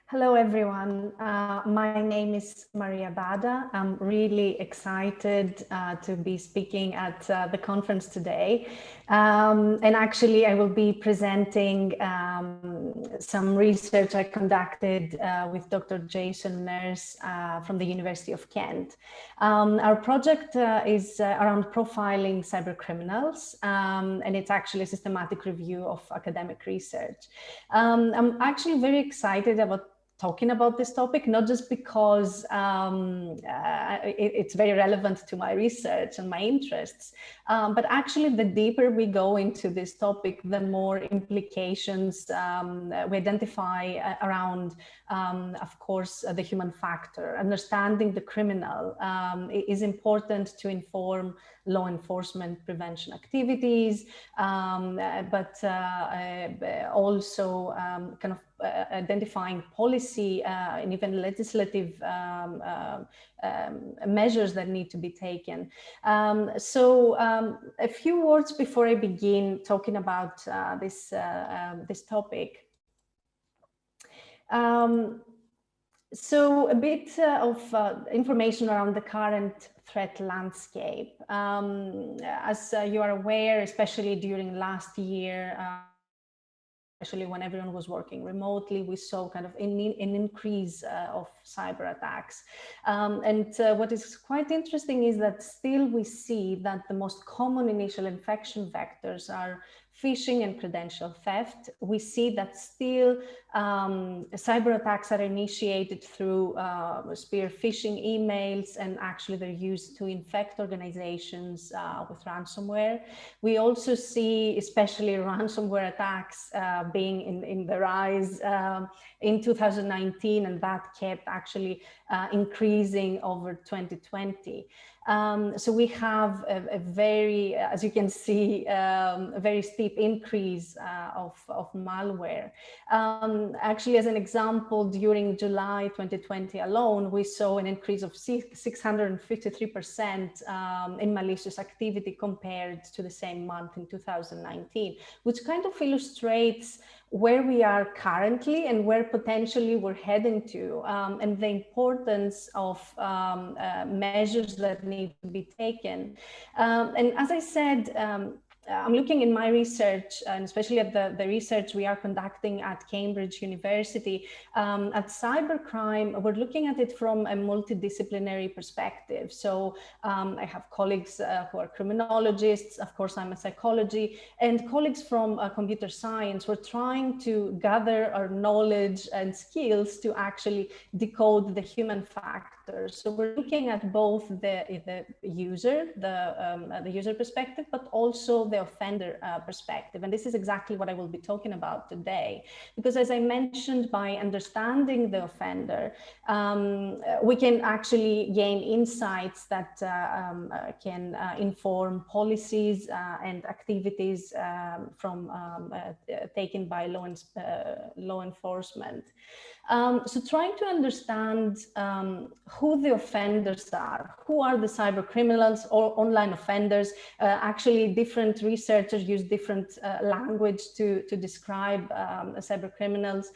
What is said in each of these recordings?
Hello, everyone. My name is Maria Bada. I'm really excited to be speaking at the conference today. And actually, I will be presenting some research I conducted with Dr. Jason Nurse from the University of Kent. Our project is around profiling cybercriminals, and it's actually a systematic review of academic research. I'm actually very excited about talking about this topic, not just because it's very relevant to my research and my interests, but actually the deeper we go into this topic, the more implications we identify around, of course, the human factor. Understanding the criminal is important to inform law enforcement prevention activities, but also kind of identifying policy and even legislative measures that need to be taken. So a few words before I begin talking about this topic. So a bit of information around the current threat landscape. As you are aware, especially during last year, especially when everyone was working remotely, we saw kind of an increase of cyber attacks. And what is quite interesting is that still we see that the most common initial infection vectors are phishing and credential theft. We see that still cyber attacks are initiated through spear phishing emails, and actually they're used to infect organizations with ransomware. We also see especially ransomware attacks being in the rise in 2019, and that kept actually increasing over 2020. So we have a very, as you can see, a very steep increase of malware. Actually, as an example, during July 2020 alone, we saw an increase of 653% in malicious activity compared to the same month in 2019, which kind of illustrates where we are currently and where potentially we're heading to, and the importance of measures that need to be taken. And as I said, I'm looking in my research, and especially at the research we are conducting at Cambridge University, at cybercrime, we're looking at it from a multidisciplinary perspective. So I have colleagues who are criminologists, of course I'm a psychology, and colleagues from computer science. We're trying to gather our knowledge and skills to actually decode the human factors. So we're looking at both the user, the user perspective, but also the offender perspective. And this is exactly what I will be talking about today. Because as I mentioned, by understanding the offender, we can actually gain insights that can inform policies and activities taken by law enforcement. So trying to understand who the offenders are, who are the cyber criminals or online offenders. Actually, different researchers use different language to describe cyber criminals.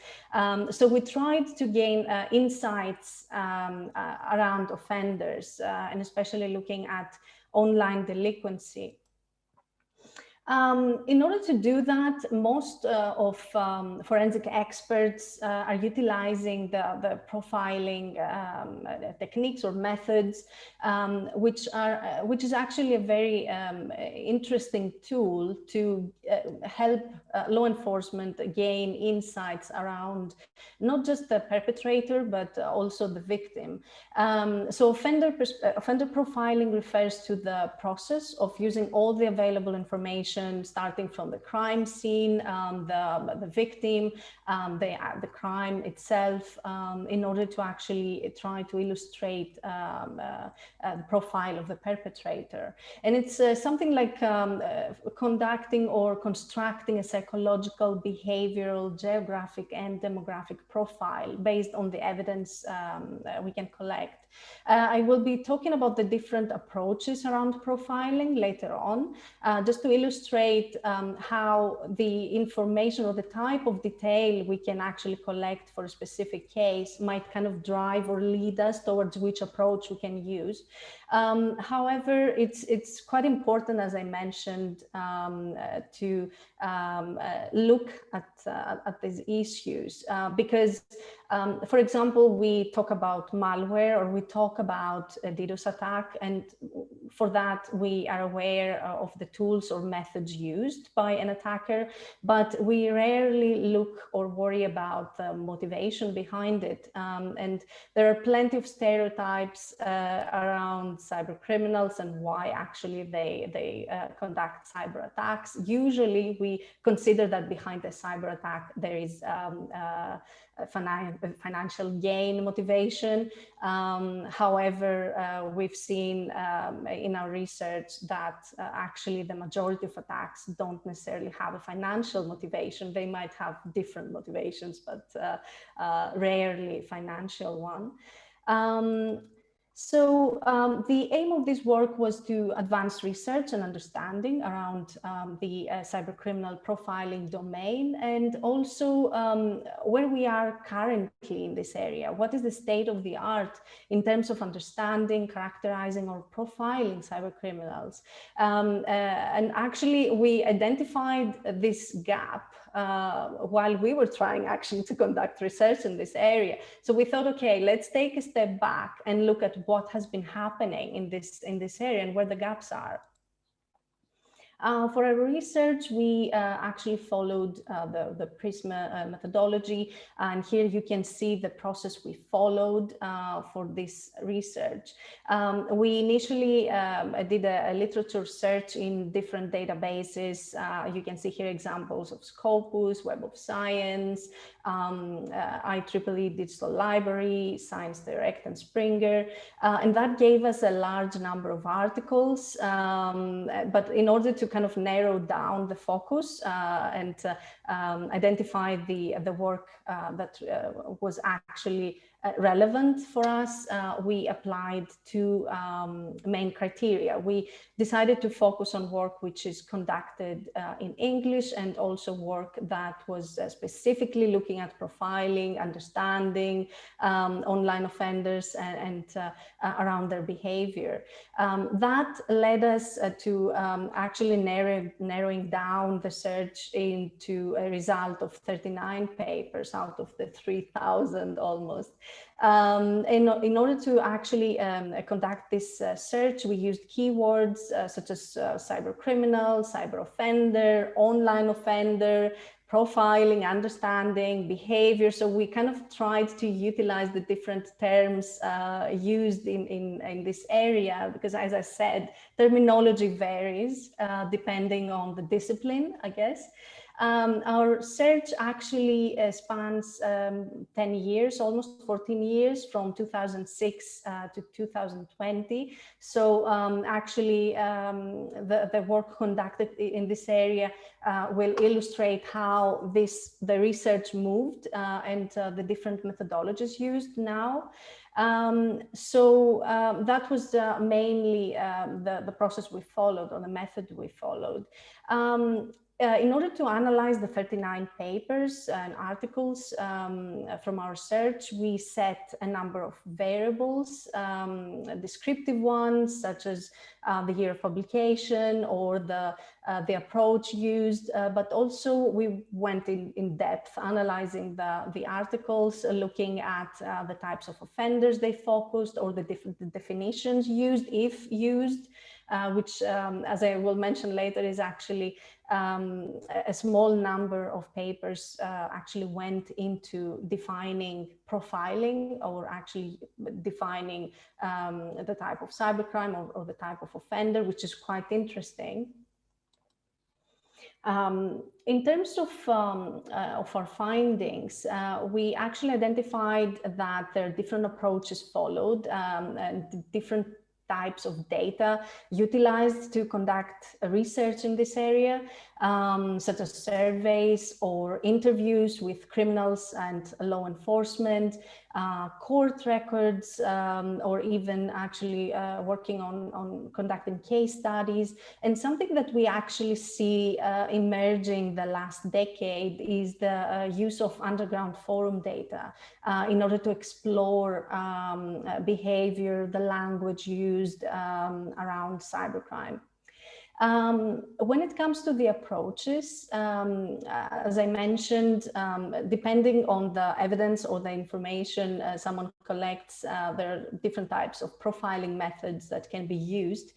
So we tried to gain insights around offenders, and especially looking at online delinquency. In order to do that, most of forensic experts are utilizing the profiling techniques or methods, which is actually a very interesting tool to help law enforcement gain insights around not just the perpetrator, but also the victim. So offender profiling refers to the process of using all the available information, starting from the crime scene, the victim, the crime itself, in order to actually try to illustrate the profile of the perpetrator. And it's something like conducting or constructing a psychological, behavioral, geographic, and demographic profile based on the evidence we can collect. I will be talking about the different approaches around profiling later on, just to illustrate how the information or the type of detail we can actually collect for a specific case might kind of drive or lead us towards which approach we can use. However, it's quite important, as I mentioned, to look at these issues because, for example, we talk about malware or we talk about a DDoS attack, and for that we are aware of the tools or methods used by an attacker, but we rarely look or worry about the motivation behind it. And there are plenty of stereotypes around cyber criminals and why actually they conduct cyber attacks. Usually we consider that behind a cyber attack there is financial gain motivation. However, we've seen in our research that actually the majority of attacks don't necessarily have a financial motivation. They might have different motivations, but rarely financial one. So the aim of this work was to advance research and understanding around the cybercriminal profiling domain, and also where we are currently in this area. What is the state of the art in terms of understanding, characterizing, or profiling cybercriminals? And actually, we identified this gap while we were trying actually to conduct research in this area. So we thought, okay, let's take a step back and look at what has been happening in this area and where the gaps are. For our research, we actually followed the PRISMA methodology, and here you can see the process we followed for this research. We initially did a literature search in different databases. You can see here examples of Scopus, Web of Science, IEEE Digital Library, Science Direct, and Springer, and that gave us a large number of articles, but in order to kind of narrow down the focus and identify the work that was actually relevant for us, we applied two main criteria. We decided to focus on work which is conducted in English, and also work that was specifically looking at profiling, understanding online offenders and around their behavior. That led us to actually narrowing down the search into a result of 39 papers out of the 3,000 almost. In order to actually conduct this search, we used keywords such as cybercriminal, cyber offender, online offender, profiling, understanding, behavior. So we kind of tried to utilize the different terms used in this area, because as I said, terminology varies depending on the discipline, I guess. Our search actually spans 10 years, almost 14 years, from 2006 to 2020. So actually the work conducted in this area will illustrate how the research moved and the different methodologies used now. So that was mainly the process we followed, or the method we followed. In order to analyze the 39 papers and articles from our search, we set a number of variables, descriptive ones such as the year of publication or the approach used, but also we went in depth analyzing the articles, looking at the types of offenders they focused, or the different definitions used, if used, which, as I will mention later, is actually a small number of papers actually went into defining profiling, or actually defining the type of cybercrime or the type of offender, which is quite interesting. In terms of our findings, we actually identified that there are different approaches followed and different types of data utilized to conduct research in this area, such as surveys or interviews with criminals and law enforcement, court records, or even actually working on conducting case studies. And something that we actually see emerging the last decade is the use of underground forum data in order to explore behavior, the language used around cybercrime. When it comes to the approaches, as I mentioned, depending on the evidence or the information someone collects, there are different types of profiling methods that can be used,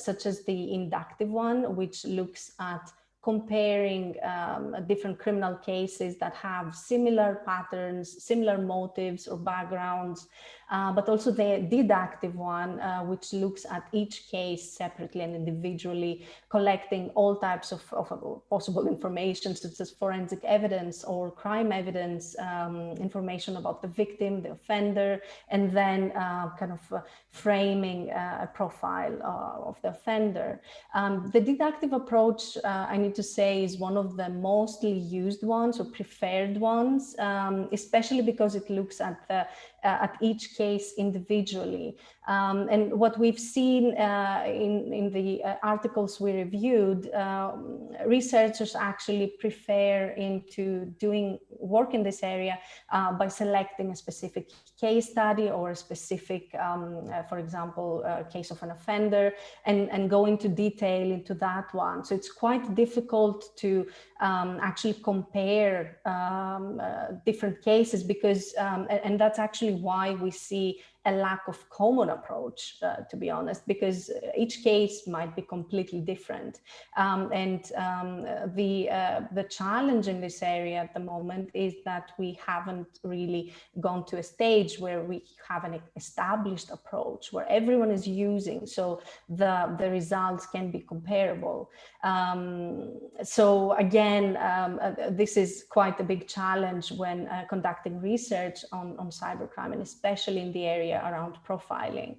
such as the inductive one, which looks at comparing different criminal cases that have similar patterns, similar motives or backgrounds, but also the deductive one, which looks at each case separately and individually, collecting all types of possible information, such as forensic evidence or crime evidence, information about the victim, the offender, and then framing a profile of the offender. The deductive approach, I need to say, is one of the mostly used ones or preferred ones, especially because it looks at each case individually. And what we've seen in the articles we reviewed, researchers actually prefer into doing work in this area by selecting a specific case study or a specific, for example, case of an offender, and go into detail into that one. So it's quite difficult to actually compare different cases, because, and that's actually why we see a lack of common approach, to be honest, because each case might be completely different. The challenge in this area at the moment is that we haven't really gone to a stage where we have an established approach where everyone is using, so the results can be comparable. So again, this is quite a big challenge when conducting research on cybercrime, and especially in the area around profiling.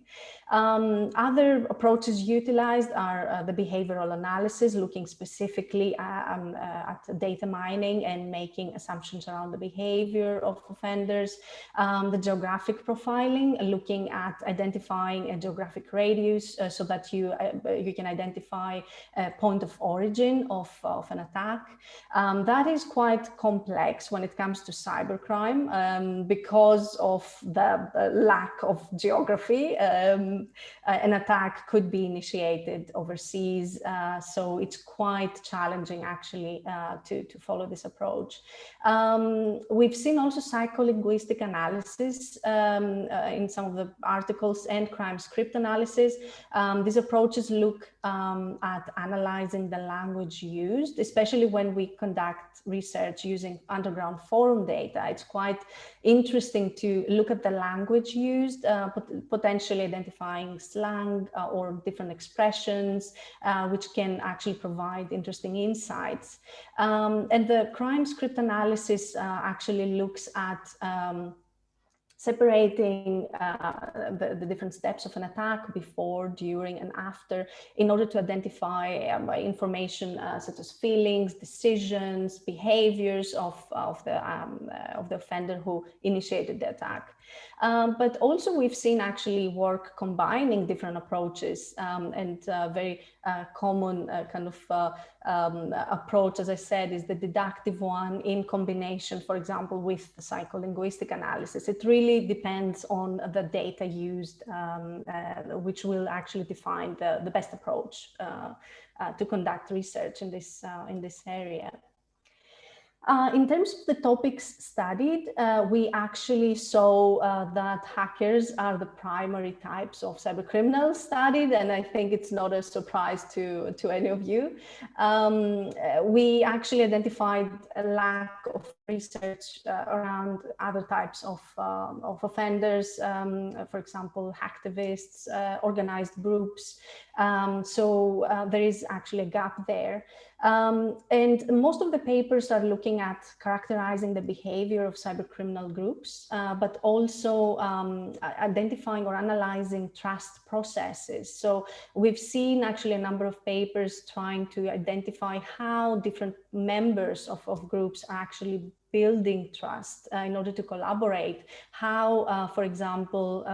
Other approaches utilized are the behavioral analysis, looking specifically at data mining and making assumptions around the behavior of offenders. The geographic profiling, looking at identifying a geographic radius so that you can identify a point of origin of an attack. That is quite complex when it comes to cybercrime because of the lack of geography. An attack could be initiated overseas, so it's quite challenging actually to follow this approach. We've seen also psycholinguistic analysis in some of the articles, and crime script analysis. These approaches look at analyzing the language used, especially when we conduct research using underground forum data. It's quite interesting to look at the language used, potentially identifying slang or different expressions, which can actually provide interesting insights. And the crime script analysis actually looks at separating the different steps of an attack before, during, and after, in order to identify information such as feelings, decisions, behaviors of the offender who initiated the attack. But also we've seen actually work combining different approaches, and very common kind of approach, as I said, is the deductive one in combination, for example, with the psycholinguistic analysis. It really depends on the data used, which will actually define the best approach to conduct research in this area. In terms of the topics studied, we actually saw that hackers are the primary types of cybercriminals studied, and I think it's not a surprise to any of you. We actually identified a lack of research around other types of offenders, for example, hacktivists, organized groups. So there is actually a gap there. And most of the papers are looking looking at characterizing the behavior of cybercriminal groups, but also identifying or analyzing trust processes. So we've seen actually a number of papers trying to identify how different members of groups are actually building trust in order to collaborate, how, for example,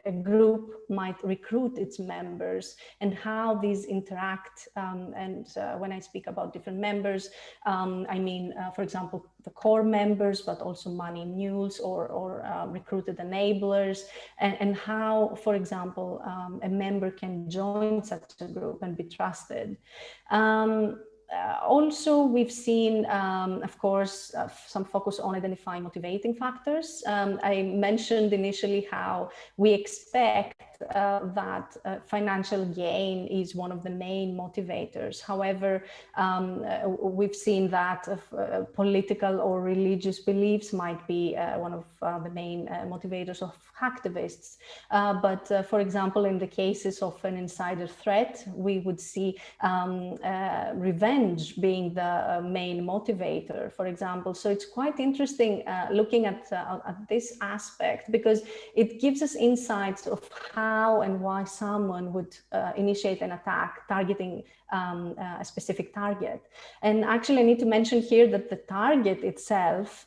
a group might recruit its members, and how these interact. And when I speak about different members, I mean, for example, the core members, but also money mules or recruited enablers, and how, for example, a member can join such a group and be trusted. Also, we've seen, of course, some focus on identifying motivating factors. I mentioned initially how we expect that financial gain is one of the main motivators. However, we've seen that political or religious beliefs might be one of the main motivators of hacktivists. But for example, in the cases of an insider threat, we would see revenge being the main motivator, for example. So it's quite interesting looking at this aspect, because it gives us insights of how and why someone would initiate an attack targeting a specific target. And actually, I need to mention here that the target itself,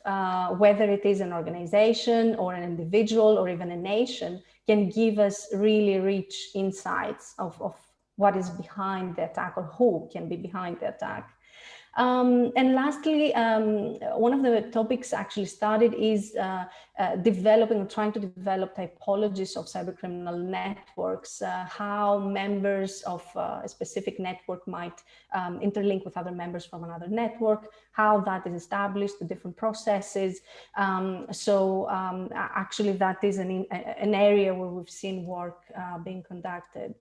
whether it is an organization or an individual or even a nation, can give us really rich insights of what is behind the attack, or who can be behind the attack. And lastly, one of the topics actually studied is developing or trying to develop typologies of cybercriminal networks, how members of a specific network might interlink with other members from another network, how that is established, the different processes. Actually, that is an area where we've seen work being conducted.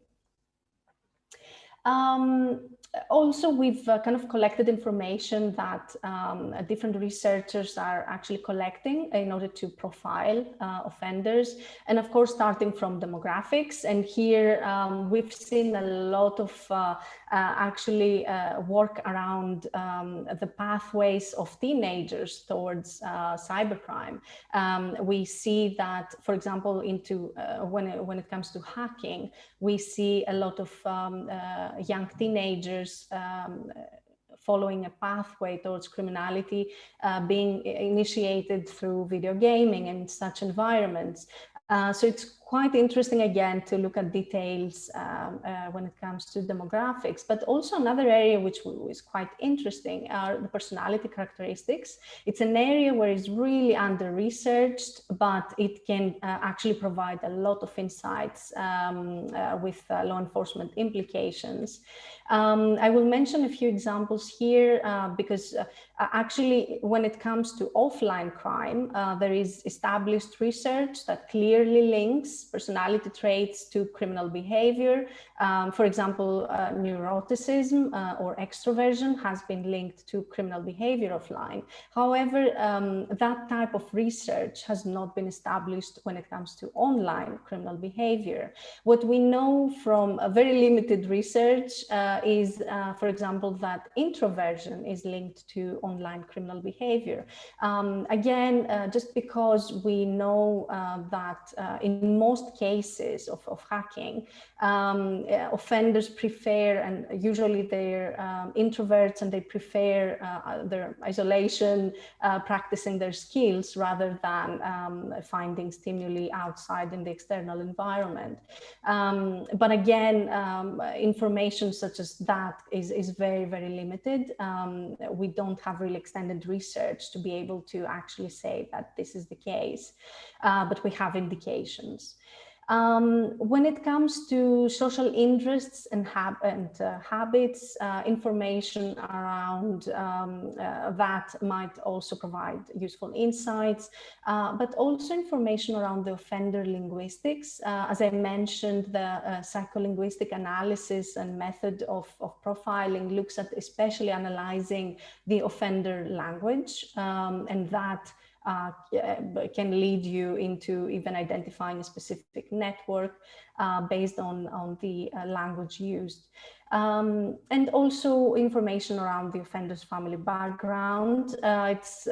Also, we've kind of collected information that different researchers are actually collecting in order to profile offenders. And of course, starting from demographics. And here we've seen a lot of actually work around the pathways of teenagers towards cybercrime. We see that, for example, into when it comes to hacking, we see a lot of young teenagers following a pathway towards criminality being initiated through video gaming and such environments. So it's quite interesting, again, to look at details when it comes to demographics. But also another area which is quite interesting are the personality characteristics. It's an area where it's really under-researched, but it can actually provide a lot of insights with law enforcement implications. I will mention a few examples here because actually, when it comes to offline crime, there is established research that clearly links personality traits to criminal behavior. For example, neuroticism or extroversion has been linked to criminal behavior offline. However, that type of research has not been established when it comes to online criminal behavior. What we know from a very limited research is, for example, that introversion is linked to online criminal behavior. Again, just because we know that in most cases of hacking, offenders prefer, and usually they're introverts, and they prefer their isolation, practicing their skills rather than finding stimuli outside in the external environment. But again, information such as that is very, very limited. We don't have really extended research to be able to actually say that this is the case, but we have indications. When it comes to social interests and habits, information around that might also provide useful insights, but also information around the offender linguistics. As I mentioned, the psycholinguistic analysis and method of profiling looks at especially analyzing the offender language, and that can lead you into even identifying a specific network based on the language used. And also information around the offender's family background. It's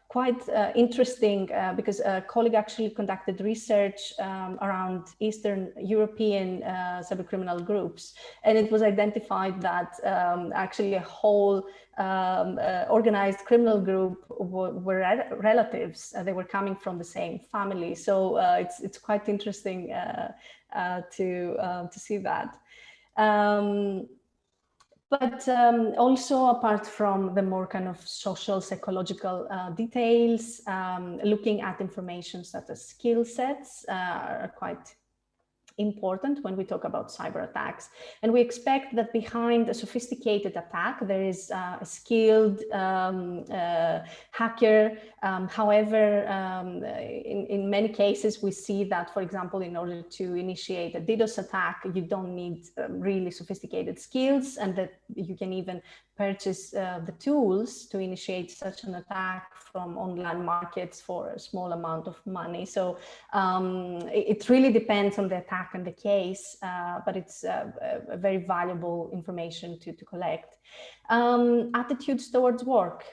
quite interesting because a colleague actually conducted research around Eastern European cybercriminal groups, and it was identified that actually a whole organized criminal group were relatives. They were coming from the same family, so it's quite interesting to see that. But also, apart from the more kind of social psychological details, looking at information such as skill sets are quite important when we talk about cyber attacks. And we expect that behind a sophisticated attack, there is a skilled hacker. However, in many cases, we see that, for example, in order to initiate a DDoS attack, you don't need really sophisticated skills, and that you can even purchase the tools to initiate such an attack from online markets for a small amount of money. So it really depends on the attack and the case, but it's a very valuable information to collect. Attitudes towards work.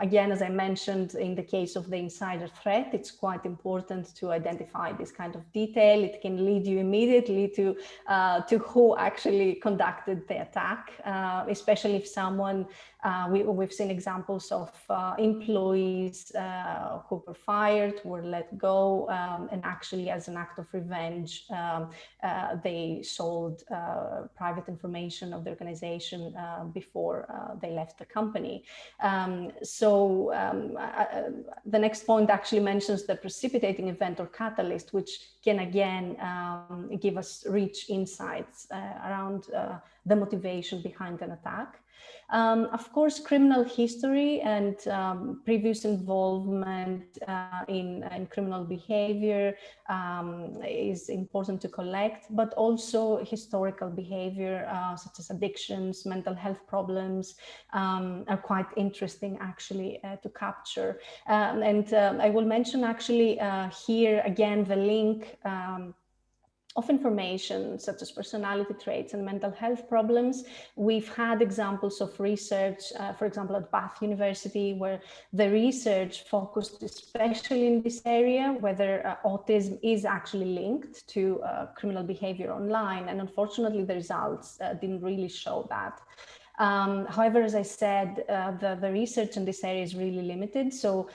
Again, as I mentioned, in the case of the insider threat, it's quite important to identify this kind of detail. It can lead you immediately to who actually conducted the attack, especially if someone, we've seen examples of employees who were fired, were let go, and actually as an act of revenge, they sold private information of the organization before they left the company. The next point actually mentions the precipitating event or catalyst, which can again give us rich insights around the motivation behind an attack. Of course, criminal history and previous involvement in criminal behavior is important to collect, but also historical behavior such as addictions, mental health problems are quite interesting actually to capture. I will mention actually here again the link of information such as personality traits and mental health problems. We've had examples of research, for example, at Bath University, where the research focused especially in this area, whether autism is actually linked to criminal behavior online. And unfortunately, the results didn't really show that. However, as I said, the research in this area is really limited. So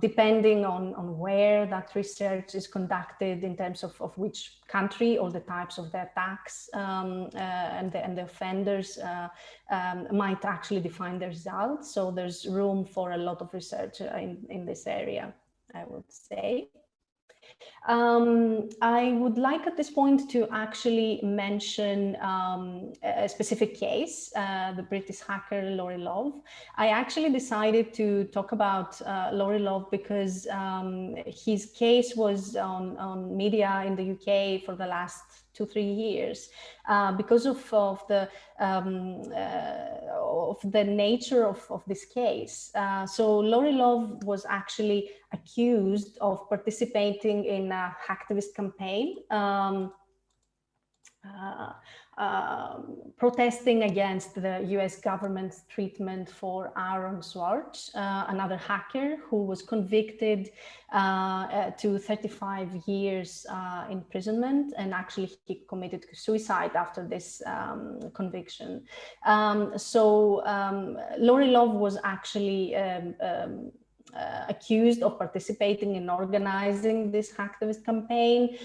depending on where that research is conducted in terms of which country or the types of the attacks and the offenders might actually define the results. So there's room for a lot of research in this area, I would say. I would like at this point to actually mention a specific case, the British hacker Laurie Love. I actually decided to talk about Laurie Love because his case was on media in the UK for the last 2-3 years because of the nature of this case. So Laurie Love was actually accused of participating in a hacktivist campaign protesting against the US government's treatment for Aaron Swartz, another hacker who was convicted to 35 years imprisonment, and actually he committed suicide after this conviction. Laurie Love was actually accused of participating in organizing this hacktivist campaign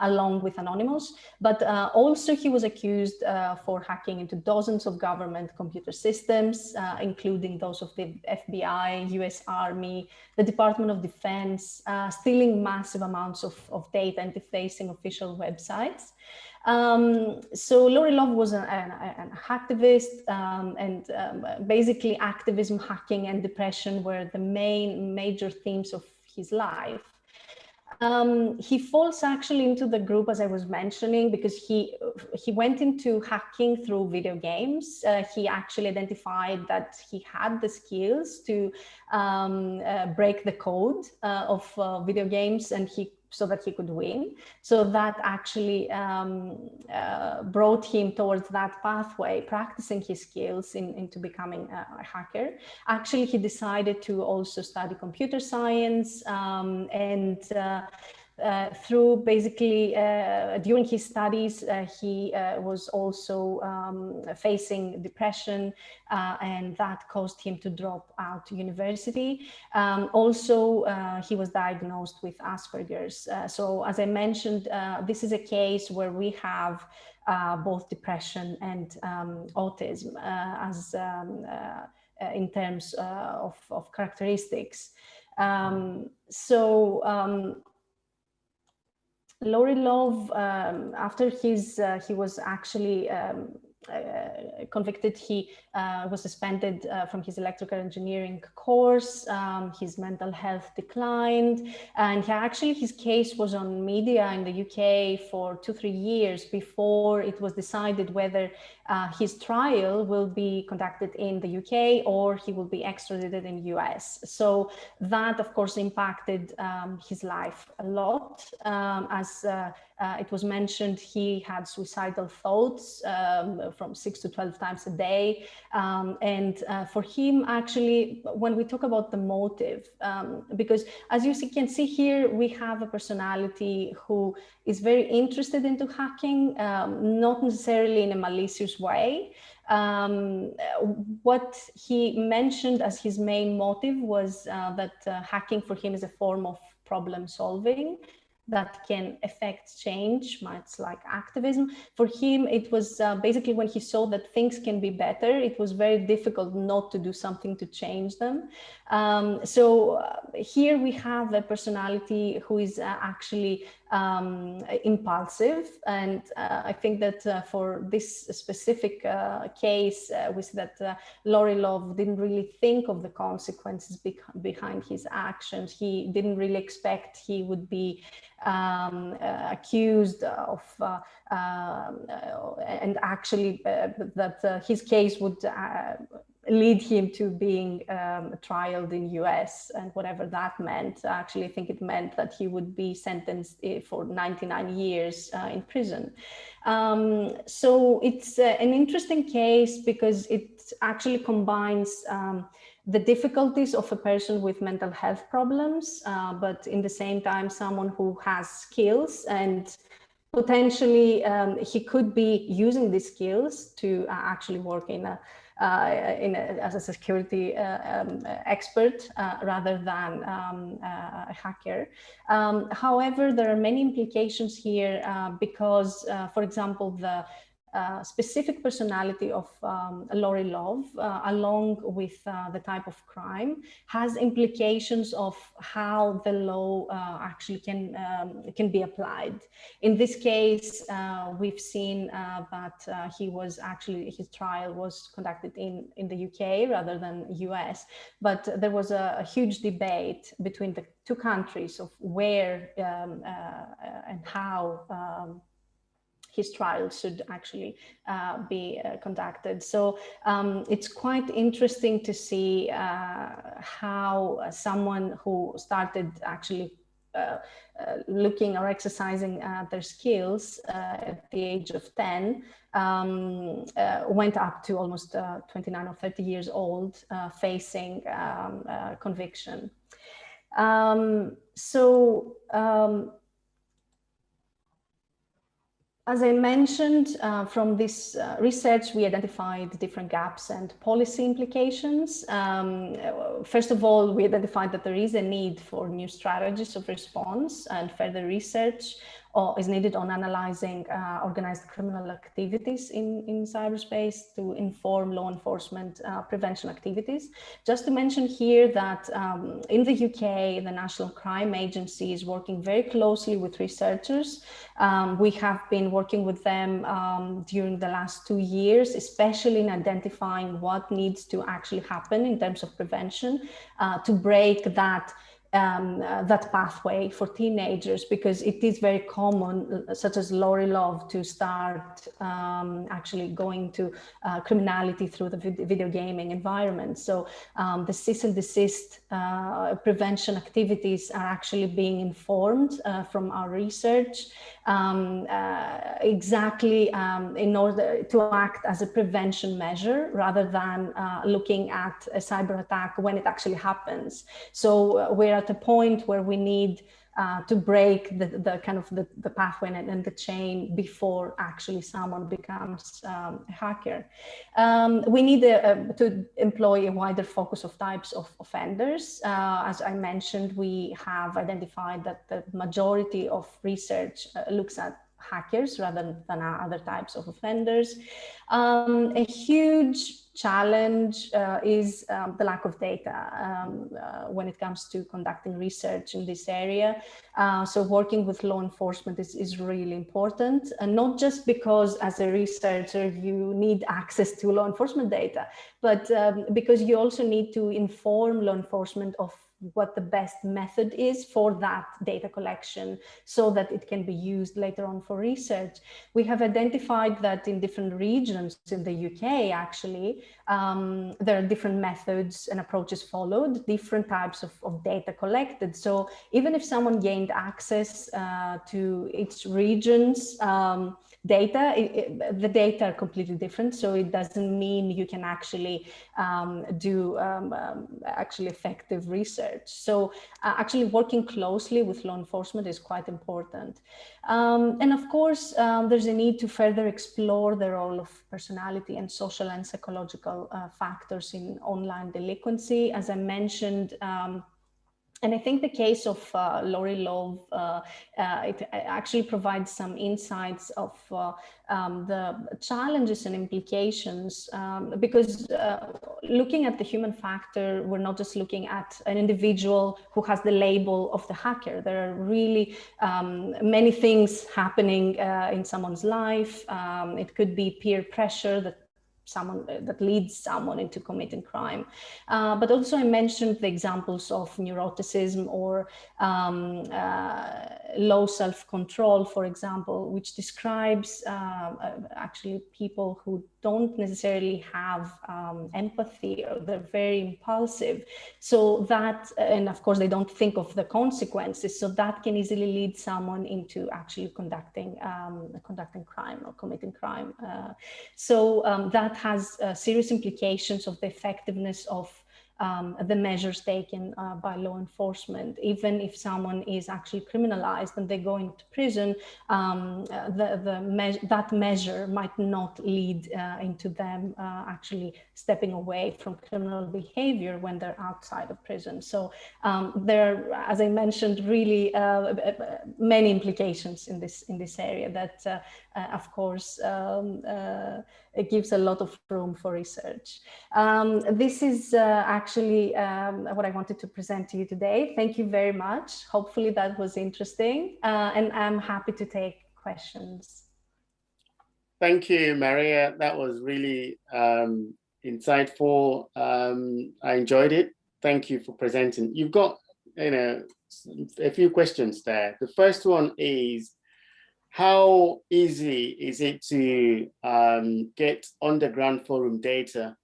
along with Anonymous, but also he was accused for hacking into dozens of government computer systems, including those of the FBI, US Army, the Department of Defense, stealing massive amounts of data and defacing official websites. So Laurie Love was an hacktivist, and basically activism, hacking, and depression were the major themes of his life. He falls actually into the group, as I was mentioning, because he went into hacking through video games. He actually identified that he had the skills to break the code of video games, and he so that he could win. So that actually brought him towards that pathway, practicing his skills into becoming a hacker. Actually, he decided to also study computer science, and through basically during his studies, he was also facing depression, and that caused him to drop out university. Also, he was diagnosed with Asperger's. So as I mentioned, this is a case where we have both depression and autism as in terms of characteristics. Laurie Love, after he was actually convicted, he was suspended from his electrical engineering course. His mental health declined, and his case was on media in the UK for 2-3 years before it was decided whether his trial will be conducted in the UK or he will be extradited in the US. So that, of course, impacted his life a lot. As it was mentioned, he had suicidal thoughts from 6 to 12 times a day. And for him, actually, when we talk about the motive, because as you can see here, we have a personality who is very interested into hacking, not necessarily in a malicious way. What he mentioned as his main motive was that hacking for him is a form of problem solving that can affect change, much like activism. For him, it was basically when he saw that things can be better, it was very difficult not to do something to change them. Here we have a personality who is actually impulsive, and I think that for this specific case, we see that Laurie Love didn't really think of the consequences behind his actions. He didn't really expect he would be accused of and actually that his case would lead him to being trialed in US, and whatever that meant. Actually, I think it meant that he would be sentenced for 99 years in prison. So it's an interesting case because it actually combines the difficulties of a person with mental health problems, but in the same time, someone who has skills, and potentially he could be using these skills to actually work as a security expert rather than a hacker. However, there are many implications here because, for example, the specific personality of Laurie Love, along with the type of crime, has implications of how the law actually can be applied. In this case, we've seen that his trial was conducted in the UK rather than US, but there was a huge debate between the two countries of where and how his trial should actually be conducted. So it's quite interesting to see how someone who started actually looking or exercising their skills at the age of 10 went up to almost 29 or 30 years old, facing conviction. As I mentioned, from this research, we identified different gaps and policy implications. First of all, we identified that there is a need for new strategies of response, and further research is needed on analyzing organized criminal activities in cyberspace to inform law enforcement prevention activities. Just to mention here that in the UK, the National Crime Agency is working very closely with researchers. We have been working with them during the last 2 years, especially in identifying what needs to actually happen in terms of prevention to break that that pathway for teenagers, because it is very common, such as Lori Love, to start actually going to criminality through the video gaming environment. So the cease and desist prevention activities are actually being informed from our research, exactly in order to act as a prevention measure rather than looking at a cyber attack when it actually happens. So we're at a point where we need to break the kind of the pathway and the chain before actually someone becomes a hacker. We need to employ a wider focus of types of offenders. As I mentioned, we have identified that the majority of research looks at hackers rather than other types of offenders. A huge challenge is the lack of data when it comes to conducting research in this area. So working with law enforcement is really important, and not just because as a researcher you need access to law enforcement data, but because you also need to inform law enforcement of what the best method is for that data collection so that it can be used later on for research. We have identified that in different regions in the UK, actually, there are different methods and approaches followed, different types of data collected. So even if someone gained access to its region's data, the data are completely different. So it doesn't mean you can actually do actually effective research. So actually working closely with law enforcement is quite important. And of course, there's a need to further explore the role of personality and social and psychological factors in online delinquency. As I mentioned, and I think the case of Lori Love, it actually provides some insights of the challenges and implications, because looking at the human factor, we're not just looking at an individual who has the label of the hacker. There are really many things happening in someone's life. It could be peer pressure that leads someone into committing crime. But also I mentioned the examples of neuroticism or low self-control, for example, which describes actually people who don't necessarily have empathy, or they're very impulsive. So that, and of course they don't think of the consequences, so that can easily lead someone into actually conducting crime or committing crime. So that has serious implications of the effectiveness of the measures taken by law enforcement. Even if someone is actually criminalized and they go into prison, that measure might not lead into them actually stepping away from criminal behavior when they're outside of prison. So there are, as I mentioned, really many implications in this area that, of course, it gives a lot of room for research. This is actually what I wanted to present to you today. Thank you very much. Hopefully that was interesting, and I'm happy to take questions. Thank you, Maria. That was really insightful. I enjoyed it. Thank you for presenting. You've got, a few questions there. The first one is, how easy is it to get underground forum data?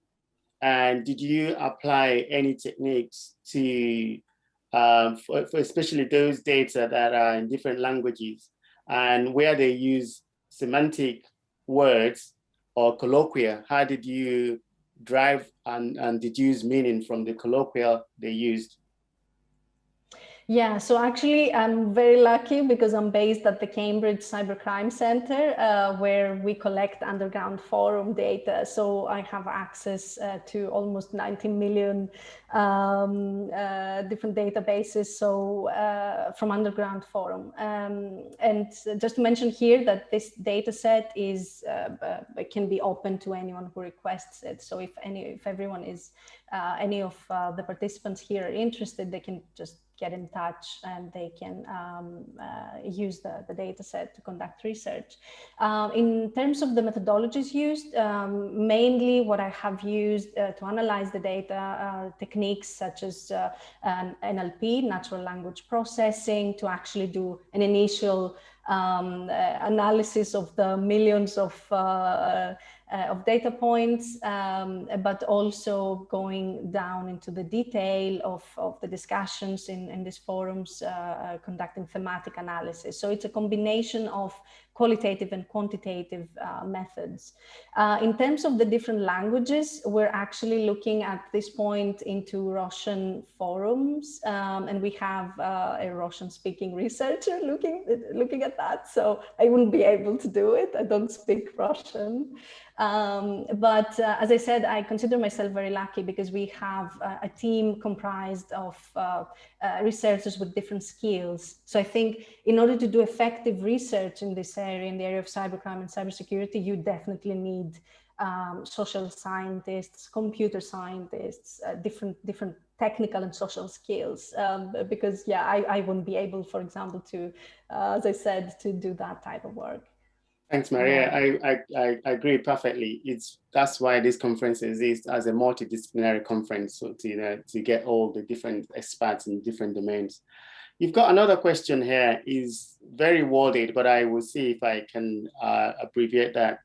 And did you apply any techniques to, for especially those data that are in different languages and where they use semantic words or colloquia? How did you drive and deduce meaning from the colloquia they used? Yeah, so actually I'm very lucky because I'm based at the Cambridge Cybercrime Center, where we collect underground forum data. So I have access to almost 90 million different databases, so from underground forum. And just to mention here that this data set is can be open to anyone who requests it. So if everyone is any of the participants here are interested, they can just get in touch and they can use the data set to conduct research. In terms of the methodologies used, mainly what I have used to analyze the data are techniques such as NLP, natural language processing, to actually do an initial analysis of the millions of data points, but also going down into the detail of the discussions in these forums, conducting thematic analysis. So it's a combination of qualitative and quantitative methods. In terms of the different languages, we're actually looking at this point into Russian forums, and we have a Russian-speaking researcher looking at that. So I wouldn't be able to do it. I don't speak Russian. But as I said, I consider myself very lucky because we have a team comprised of researchers with different skills. So I think in order to do effective research in this area, in the area of cybercrime and cybersecurity, you definitely need social scientists, computer scientists, different technical and social skills, because yeah, I wouldn't be able, for example, to, as I said, to do that type of work. Thanks, Maria. I agree perfectly. That's why this conference exists as a multidisciplinary conference, so to get all the different experts in different domains. You've got another question here, is very worded, but I will see if I can abbreviate that.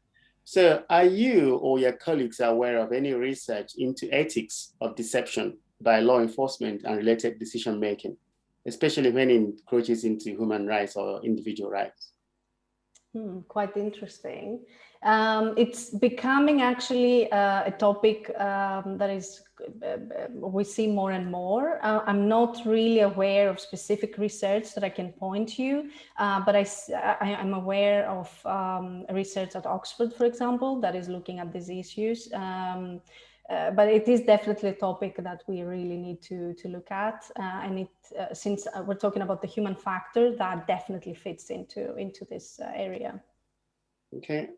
So are you or your colleagues aware of any research into ethics of deception by law enforcement and related decision making, especially when it encroaches into human rights or individual rights? Quite interesting. It's becoming actually a topic that is we see more and more. I'm not really aware of specific research that I can point to, but I'm aware of research at Oxford, for example, that is looking at these issues. But it is definitely a topic that we really need to look at, and since we're talking about the human factor, that definitely fits into this area. Okay,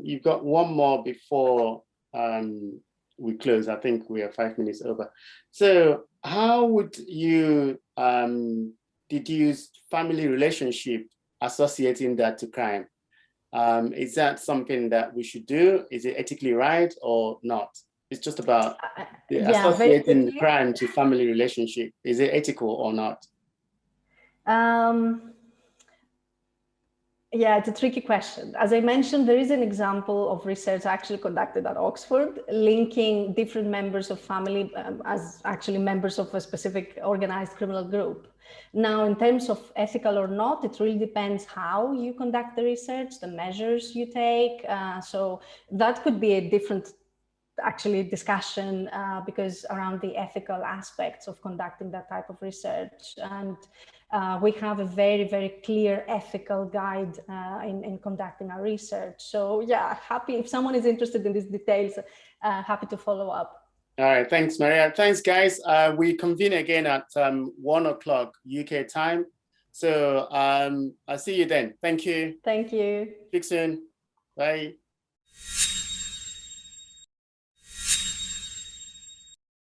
you've got one more before we close. I think we are 5 minutes over. So, how would you deduce family relationship associating that to crime? Is that something that we should do? Is it ethically right or not? It's just about associating crime to family relationship. Is it ethical or not? Yeah, it's a tricky question. As I mentioned, there is an example of research actually conducted at Oxford, linking different members of family as actually members of a specific organized criminal group. Now, in terms of ethical or not, it really depends how you conduct the research, the measures you take. So that could be a different actually discussion because around the ethical aspects of conducting that type of research. And we have a very, very clear ethical guide in conducting our research. So yeah, happy if someone is interested in these details, happy to follow up. All right, thanks, Maria. Thanks, guys. We convene again at 1 o'clock UK time. So I'll see you then. Thank you. Thank you. Speak soon. Bye.